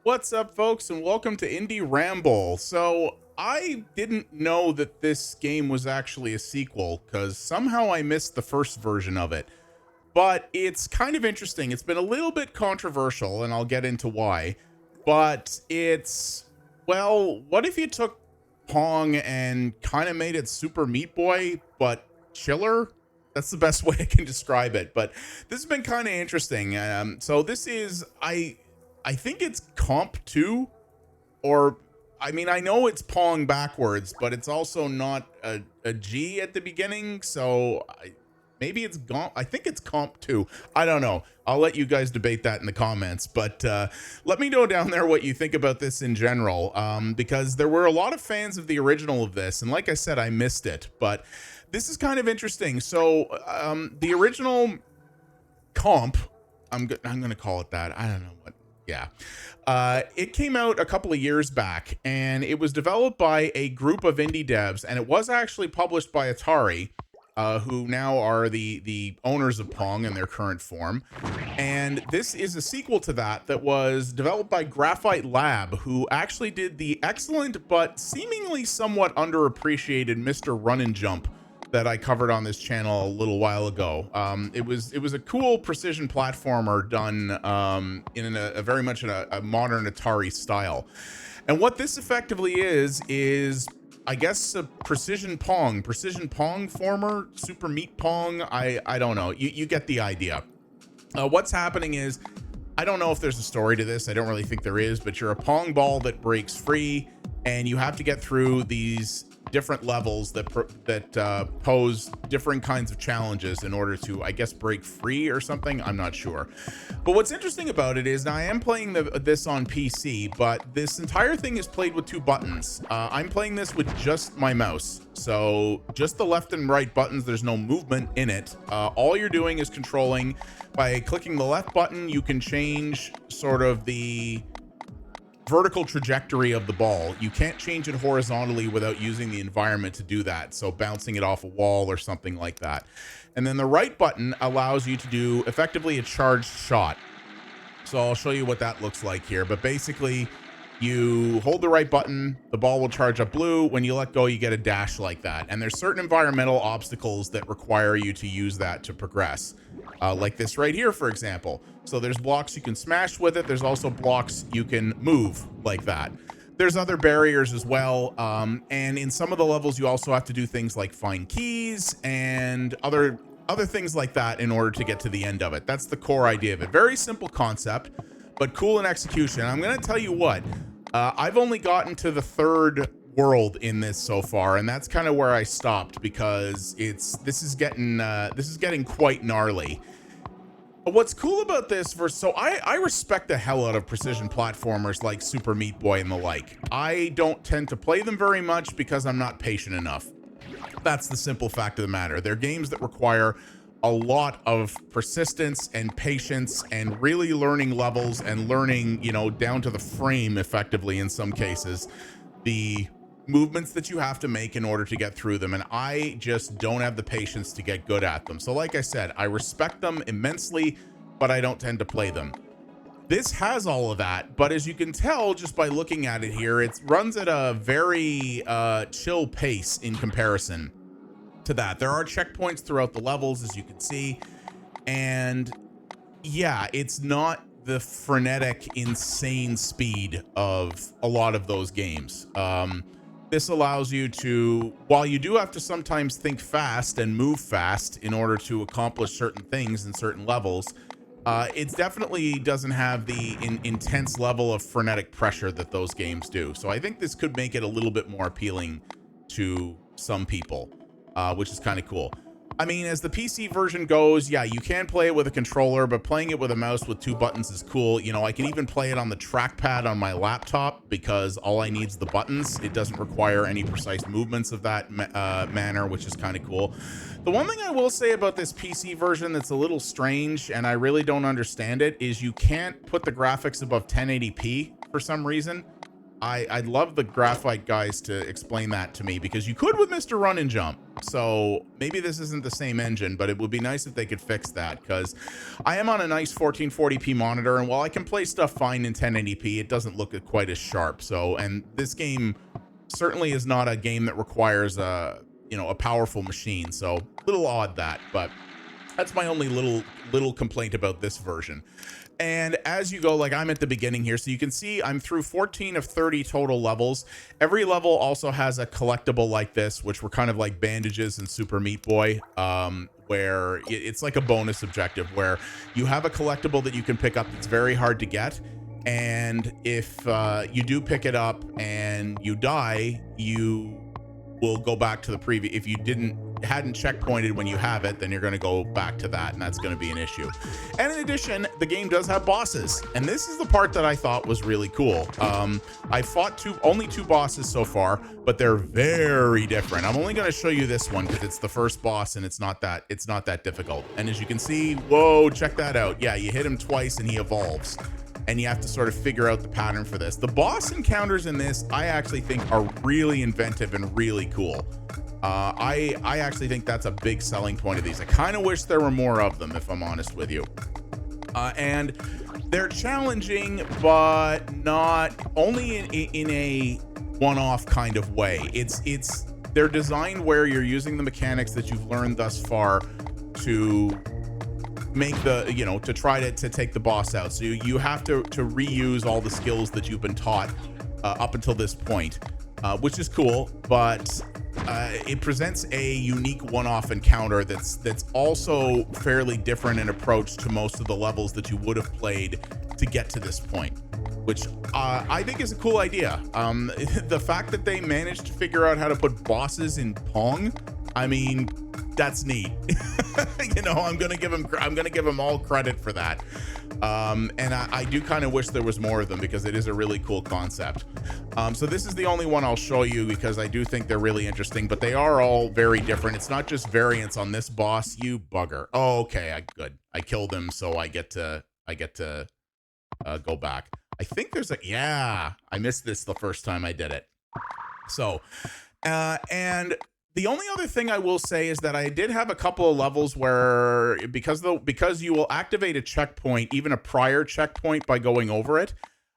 What's up, folks, and welcome to Indie Ramble. So, I didn't know that this game was actually a sequel because somehow I missed the first version of it. But it's kind of interesting. It's been a little bit controversial, and I'll get into why. But well, what if you took Pong and kind of made it Super Meat Boy, but chiller? That's the best way I can describe it. But this has been kind of interesting. So this is I think it's qomp2, or I mean, I know it's Pong backwards, but it's also not a G at the beginning. So maybe it's Gomp. I think it's qomp2. I don't know. I'll let you guys debate that in the comments, but let me know down there what you think about this in general, because there were a lot of fans of the original of this, and like I said, I missed it, but this is kind of interesting. So the original comp, I'm going to call it that. I don't know what. Yeah. It came out a couple of years back, and it was developed by a group of indie devs, and it was actually published by Atari, who now are the owners of Pong in their current form. And this is a sequel to that was developed by Graphite Lab, who actually did the excellent but seemingly somewhat underappreciated Mr. Run and Jump that I covered on this channel a little while ago. It was a cool precision platformer done in a very much in a modern Atari style. And what this effectively is I guess a precision Pongformer, Super Meat Pong. I don't know. You get the idea. What's happening is, I don't know if there's a story to this. I don't really think there is, but you're a Pong ball that breaks free, and you have to get through these different levels that pose different kinds of challenges in order to, I guess, break free or something. I'm not sure. But what's interesting about it is, now I am playing this on PC, but this entire thing is played with two buttons. I'm playing this with just my mouse. So just the left and right buttons. There's no movement in it. All you're doing is controlling. By clicking the left button, you can change sort of the vertical trajectory of the ball. You can't change it horizontally without using the environment to do that, so bouncing it off a wall or something like that. And then the right button allows you to do effectively a charged shot. So I'll show you what that looks like here, but basically you hold the right button, the ball will charge up blue. When you let go, you get a dash like that. And there's certain environmental obstacles that require you to use that to progress, like this right here, for example. So there's blocks you can smash with it. There's also blocks you can move like that. There's other barriers as well. And in some of the levels, you also have to do things like find keys and other things like that in order to get to the end of it. That's the core idea of it. Very simple concept, but cool in execution. I'm going to tell you what, I've only gotten to the third world in this so far, and that's kind of where I stopped, because this is getting quite gnarly. What's cool about this so I respect the hell out of precision platformers like Super Meat Boy and the like. I don't tend to play them very much because I'm not patient enough. That's the simple fact of the matter. They're games that require a lot of persistence and patience and really learning levels and learning, down to the frame effectively in some cases, the movements that you have to make in order to get through them. And I just don't have the patience to get good at them. So like I said, I respect them immensely, but I don't tend to play them. This has all of that, but as you can tell just by looking at it here, it runs at a very chill pace in comparison to that. There are checkpoints throughout the levels, as you can see, and yeah, it's not the frenetic, insane speed of a lot of those games. This allows you to, while you do have to sometimes think fast and move fast in order to accomplish certain things in certain levels, it definitely doesn't have the intense level of frenetic pressure that those games do. So I think this could make it a little bit more appealing to some people, which is kind of cool. I mean, as the PC version goes, yeah, you can play it with a controller, but playing it with a mouse with two buttons is cool. I can even play it on the trackpad on my laptop because all I need is the buttons. It doesn't require any precise movements of that manner, which is kind of cool. The one thing I will say about this PC version that's a little strange, and I really don't understand it, is you can't put the graphics above 1080p for some reason. I'd love the graphite guys to explain that to me, because you could with Mr. Run and Jump. So maybe this isn't the same engine, but it would be nice if they could fix that, because I am on a nice 1440p monitor, and while I can play stuff fine in 1080p, it doesn't look quite as sharp. So, and this game certainly is not a game that requires a powerful machine. So a little odd that, but that's my only little complaint about this version. And as you go, like I'm at the beginning here, so you can see I'm through 14 of 30 total levels. Every level also has a collectible like this, which were kind of like bandages in Super Meat Boy, where it's like a bonus objective where you have a collectible that you can pick up that's very hard to get. And if you do pick it up and you die, you will go back to the previous. If you hadn't checkpointed when you have it, then you're going to go back to that, and that's going to be an issue. And in addition, the game does have bosses, and this is the part that I thought was really cool. I fought only two bosses so far, but they're very different. I'm only going to show you this one because it's the first boss, and it's not that difficult. And as you can see, whoa, check that out. Yeah, you hit him twice and he evolves, and you have to sort of figure out the pattern for this. The boss encounters in this, I actually think, are really inventive and really cool. I actually think that's a big selling point of these. I kind of wish there were more of them, if I'm honest with you. And they're challenging, but not only in a one-off kind of way. They're designed where you're using the mechanics that you've learned thus far to make to try to take the boss out. So you have to reuse all the skills that you've been taught up until this point, which is cool, but it presents a unique one-off encounter that's also fairly different in approach to most of the levels that you would have played to get to this point, which I think is a cool idea. The fact that they managed to figure out how to put bosses in Pong, I mean, that's neat. I'm gonna give them all credit for that. And I do kind of wish there was more of them, because it is a really cool concept. So this is the only one I'll show you because I do think they're really interesting, but they are all very different. It's not just variants on this boss. You bugger. Oh, okay, good. I killed him, so I get to go back. I think I missed this the first time I did it. So, and the only other thing I will say is that I did have a couple of levels where, because you will activate a checkpoint, even a prior checkpoint, by going over it.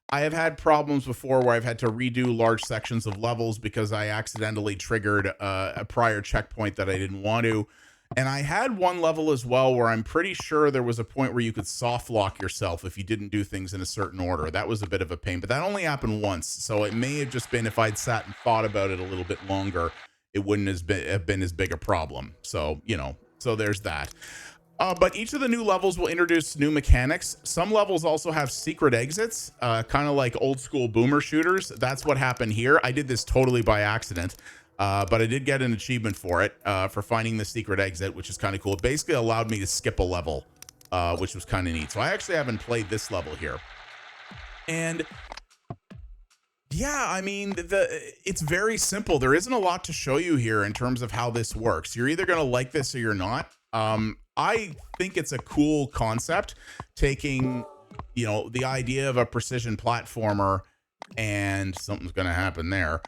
I have had problems before where I've had to redo large sections of levels because I accidentally triggered a prior checkpoint that I didn't want to. And I had one level as well where I'm pretty sure there was a point where you could soft lock yourself if you didn't do things in a certain order. That was a bit of a pain, but that only happened once. So it may have just been, if I'd sat and thought about it a little bit longer, it wouldn't have been as big a problem. So, so there's that. But each of the new levels will introduce new mechanics. Some levels also have secret exits, kind of like old school boomer shooters. That's what happened here. I did this totally by accident, but I did get an achievement for it, for finding the secret exit, which is kind of cool. It basically allowed me to skip a level, which was kind of neat. So I actually haven't played this level here. And yeah, I mean, it's very simple. There isn't a lot to show you here in terms of how this works. You're either going to like this or you're not. I think it's a cool concept, taking, the idea of a precision platformer, and something's going to happen there.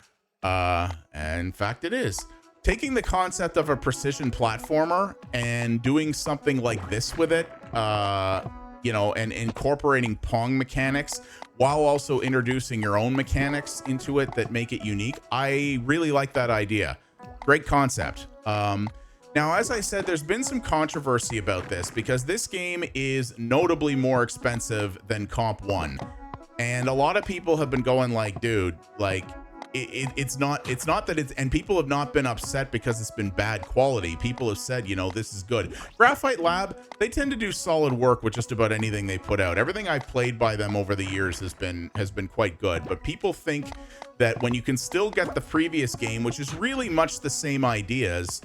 And in fact, it is. Taking the concept of a precision platformer and doing something like this with it, and incorporating Pong mechanics while also introducing your own mechanics into it that make it unique. I really like that idea. Great concept. Now, as I said, there's been some controversy about this because this game is notably more expensive than qomp2. And a lot of people have been going like, dude, like, it's not that it's, and people have not been upset because it's been bad quality. People have said, this is good. Graphite Lab, they tend to do solid work with just about anything they put out. Everything I've played by them over the years has been quite good. But people think that when you can still get the previous game, which is really much the same ideas,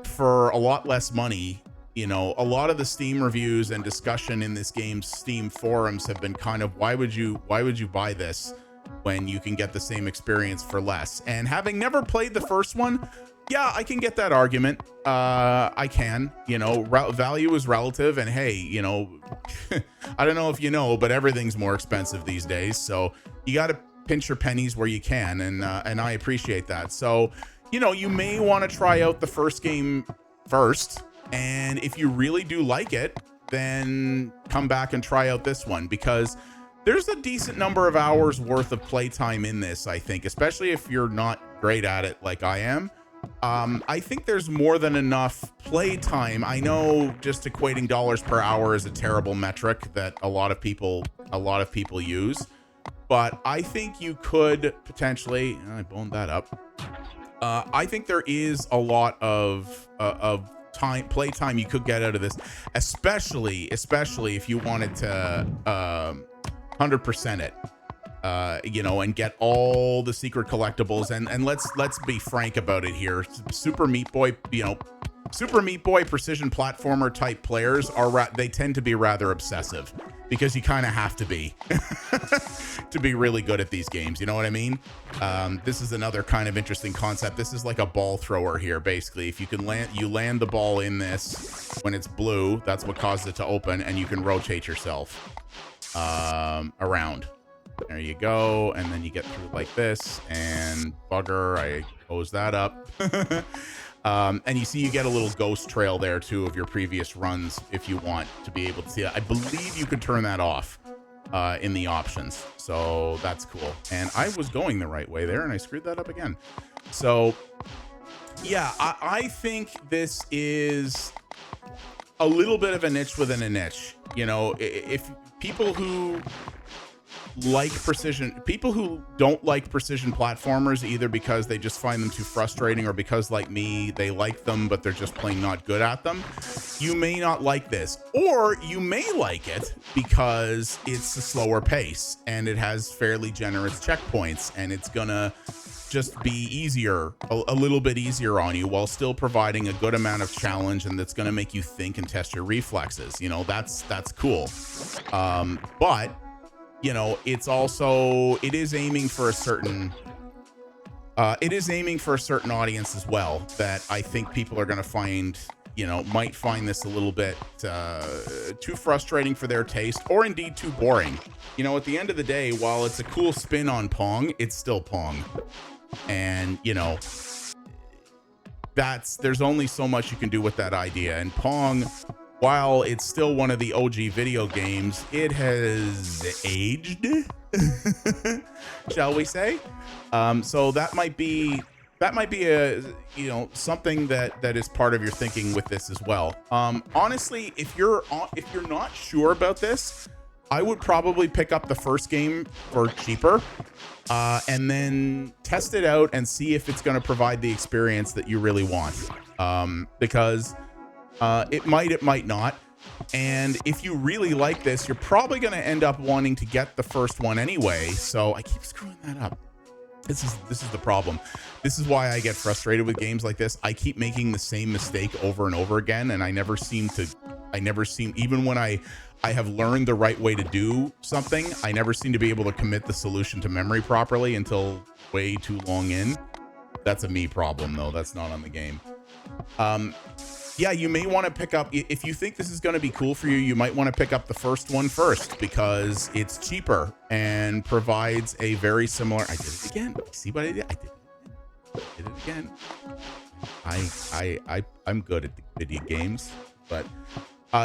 for a lot less money, a lot of the Steam reviews and discussion in this game's Steam forums have been kind of, why would you buy this when you can get the same experience for less? And having never played the first one, yeah, I can get that argument. I can, value is relative, and hey, I don't know if but everything's more expensive these days. So you got to pinch your pennies where you can, and I appreciate that. So, you know, you may want to try out the first game first, and if you really do like it, then come back and try out this one, because there's a decent number of hours worth of playtime in this, I think, especially if you're not great at it like I am. I think there's more than enough playtime. I know just equating dollars per hour is a terrible metric that a lot of people use, but I think you could potentially, I boned that up. I think there is a lot of playtime you could get out of this, especially if you wanted to 100% it. You know, and get all the secret collectibles, and let's be frank about it here. Super Meat Boy precision platformer type players they tend to be rather obsessive, because you kind of have to be to be really good at these games. You know what I mean? This is another kind of interesting concept. This is like a ball thrower here, basically. If you can land the ball in this when it's blue, that's what causes it to open, and you can rotate yourself around. There you go, and then you get through like this, and bugger, I close that up. And you see you get a little ghost trail there too of your previous runs if you want to be able to see that. I believe you could turn that off in the options, so that's cool. And I was going the right way there, and I screwed that up again. So yeah, I think this is a little bit of a niche within a niche. You know, if people who don't like precision platformers, either because they just find them too frustrating, or because, like me, they like them but they're just plain not good at them, you may not like this. Or you may like it because it's a slower pace and it has fairly generous checkpoints, and it's gonna just be easier, a little bit easier on you, while still providing a good amount of challenge, and that's gonna make you think and test your reflexes. You know, that's cool. But you know, it is aiming for a certain audience as well, that I think people are going to find, you know, might find this a little bit too frustrating for their taste, or indeed too boring. You know, at the end of the day, while it's a cool spin on Pong, it's still Pong. And, you know, there's only so much you can do with that idea. And Pong, while it's still one of the OG video games, it has aged, shall we say? So that might be a, you know, something that is part of your thinking with this as well. Honestly, if you're not sure about this, I would probably pick up the first game for cheaper, and then test it out and see if it's going to provide the experience that you really want. Because it might not. And if you really like this, you're probably going to end up wanting to get the first one anyway. So I keep screwing that up. This is the problem. This is why I get frustrated with games like this. I keep making the same mistake over and over again, and I never seem, even when I have learned the right way to do something, I never seem to be able to commit the solution to memory properly until way too long in. That's a me problem, though. That's not on the game. Yeah, you may want to pick up, if you think this is going to be cool for you, you might want to pick up the first one first, because it's cheaper and provides a very similar, I did it again. See what I did? I did it again. I'm good at the video games, but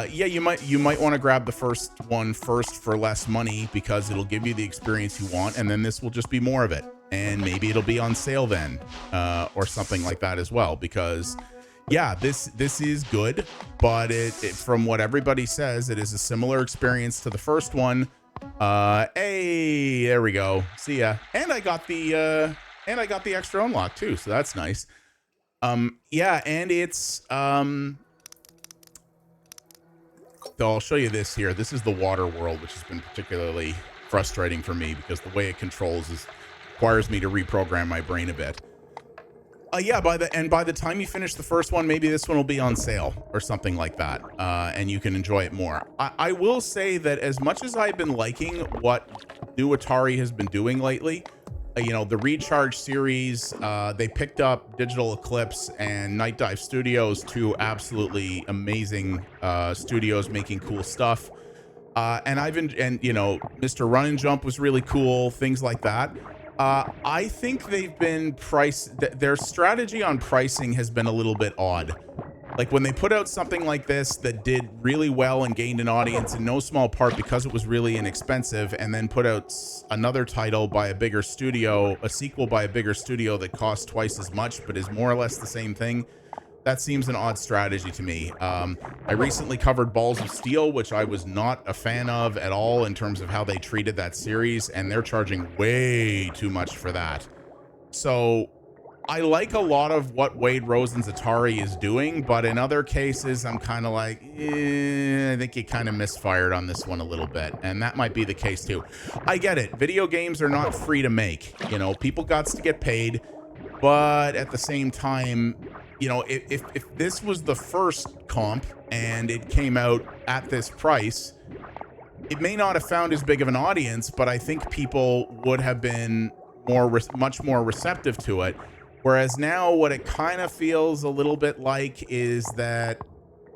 yeah, you might want to grab the first one first for less money, because it'll give you the experience you want, and then this will just be more of it. And maybe it'll be on sale then, or something like that as well, because yeah, this is good, but it from what everybody says, it is a similar experience to the first one. Hey, there we go. See ya. And I got the extra unlock too, so that's nice. Yeah, and it's so I'll show you this here. This is the water world, which has been particularly frustrating for me, because the way it controls requires me to reprogram my brain a bit. Yeah, by the time you finish the first one, maybe this one will be on sale or something like that, and you can enjoy it more. I will say that as much as I've been liking what new Atari has been doing lately, you know, the Recharge series, they picked up Digital Eclipse and Night Dive Studios, two absolutely amazing studios making cool stuff. And you know, Mr. Run and Jump was really cool, things like that. I think they've been their strategy on pricing has been a little bit odd. Like when they put out something like this that did really well and gained an audience in no small part because it was really inexpensive, and then put out another title by a bigger studio, a sequel by a bigger studio that costs twice as much but is more or less the same thing, that seems an odd strategy to me. I recently covered Balls of Steel, which I was not a fan of at all in terms of how they treated that series, and they're charging way too much for that. So I like a lot of what Wade Rosen's Atari is doing, but in other cases, I'm kind of like, I think you kind of misfired on this one a little bit, and that might be the case too. I get it. Video games are not free to make. You know, people got to get paid, but at the same time, you know, if this was the first comp and it came out at this price, it may not have found as big of an audience, but I think people would have been much more receptive to it. Whereas now what it kind of feels a little bit like is that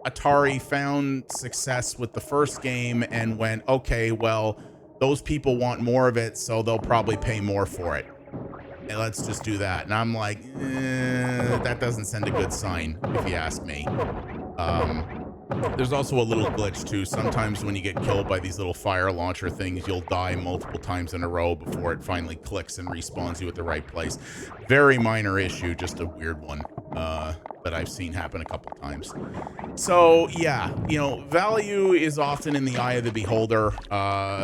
Atari found success with the first game and went, okay, well, those people want more of it, so they'll probably pay more for it. And let's just do that. And I'm like, that doesn't send a good sign, if you ask me. There's also a little glitch too. Sometimes when you get killed by these little fire launcher things, you'll die multiple times in a row before it finally clicks and respawns you at the right place. Very minor issue, just a weird one that I've seen happen a couple times. So yeah, you know, value is often in the eye of the beholder.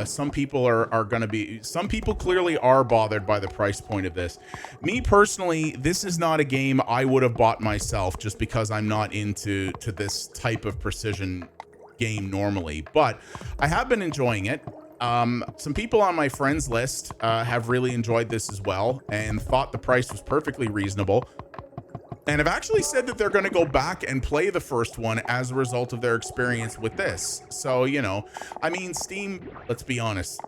Some people are going to be, some people clearly are bothered by the price point of this. Me personally, this is not a game I would have bought myself just because I'm not into this type of precision game normally, but I have been enjoying it. Some people on my friends list have really enjoyed this as well and thought the price was perfectly reasonable, and have actually said that they're going to go back and play the first one as a result of their experience with this. So, you know, I mean, Steam, let's be honest,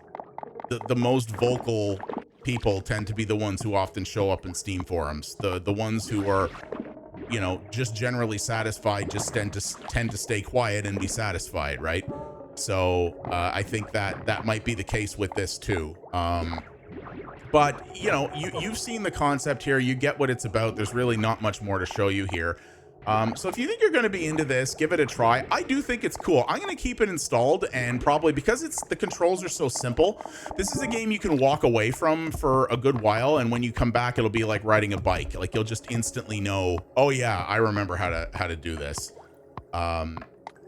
the most vocal people tend to be the ones who often show up in Steam forums. The ones who are, you know, just generally satisfied just tend to stay quiet and be satisfied, right? So I think that might be the case with this too. But you know, you've seen the concept here, you get what it's about. There's really not much more to show you here. So if you think you're going to be into this, give it a try. I do think it's cool. I'm going to keep it installed, and probably because the controls are so simple, this is a game you can walk away from for a good while, and when you come back, it'll be like riding a bike. Like you'll just instantly know, oh yeah, I remember how to do this.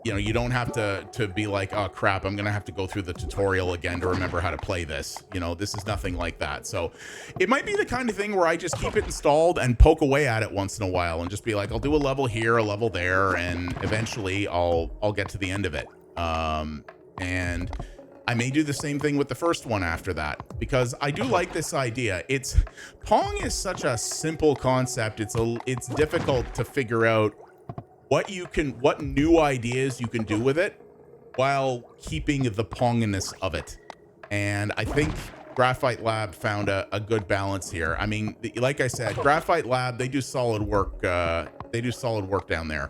You know, you don't have to be like, oh crap, I'm gonna have to go through the tutorial again to remember how to play this. You know, this is nothing like that. So it might be the kind of thing where I just keep it installed and poke away at it once in a while and just be like, I'll do a level here, a level there, and eventually I'll get to the end of it. And I may do the same thing with the first one after that, because I do like this idea. Pong is such a simple concept. It's difficult to figure out what new ideas you can do with it while keeping the Ponginess of it. And I think Graphite Lab found a good balance here. I mean, like I said, Graphite Lab, they do solid work. They do solid work down there.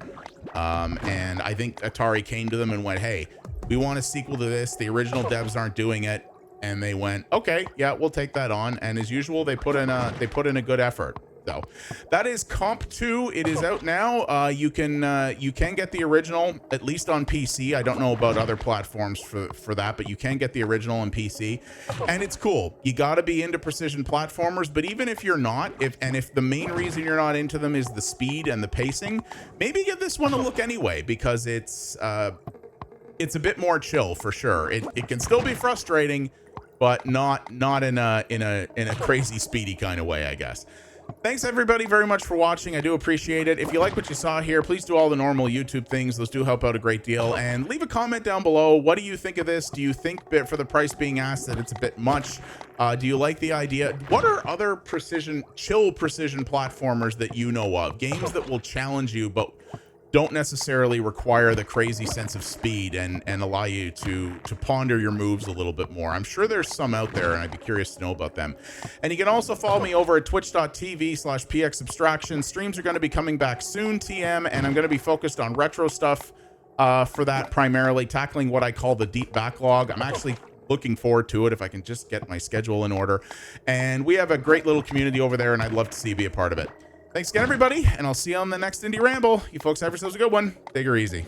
And I think Atari came to them and went, hey, we want a sequel to this. The original devs aren't doing it. And they went, okay, yeah, we'll take that on. And as usual, they put in a good effort. So that is qomp2. It is out now. You can get the original, at least on PC. I don't know about other platforms for that, but you can get the original on PC, and it's cool. You got to be into precision platformers, but even if you're not, if the main reason you're not into them is the speed and the pacing, maybe give this one a look anyway, because it's a bit more chill for sure. It can still be frustrating, but not in a crazy speedy kind of way, I guess. Thanks everybody very much for watching. I do appreciate it. If you like what you saw here, please do all the normal YouTube things. Those do help out a great deal. And leave a comment down below. What do you think of this? Do you think for the price being asked that it's a bit much? Do you like the idea? What are other chill precision platformers that you know of? Games that will challenge you, but don't necessarily require the crazy sense of speed and allow you to ponder your moves a little bit more. I'm sure there's some out there, and I'd be curious to know about them. And you can also follow me over at twitch.tv/pxabstraction. Streams are going to be coming back soon, TM, and I'm going to be focused on retro stuff for that, primarily tackling what I call the deep backlog. I'm actually looking forward to it if I can just get my schedule in order. And we have a great little community over there, and I'd love to see you be a part of it. Thanks again, everybody, and I'll see you on the next Indie Ramble. You folks have yourselves a good one. Take her easy.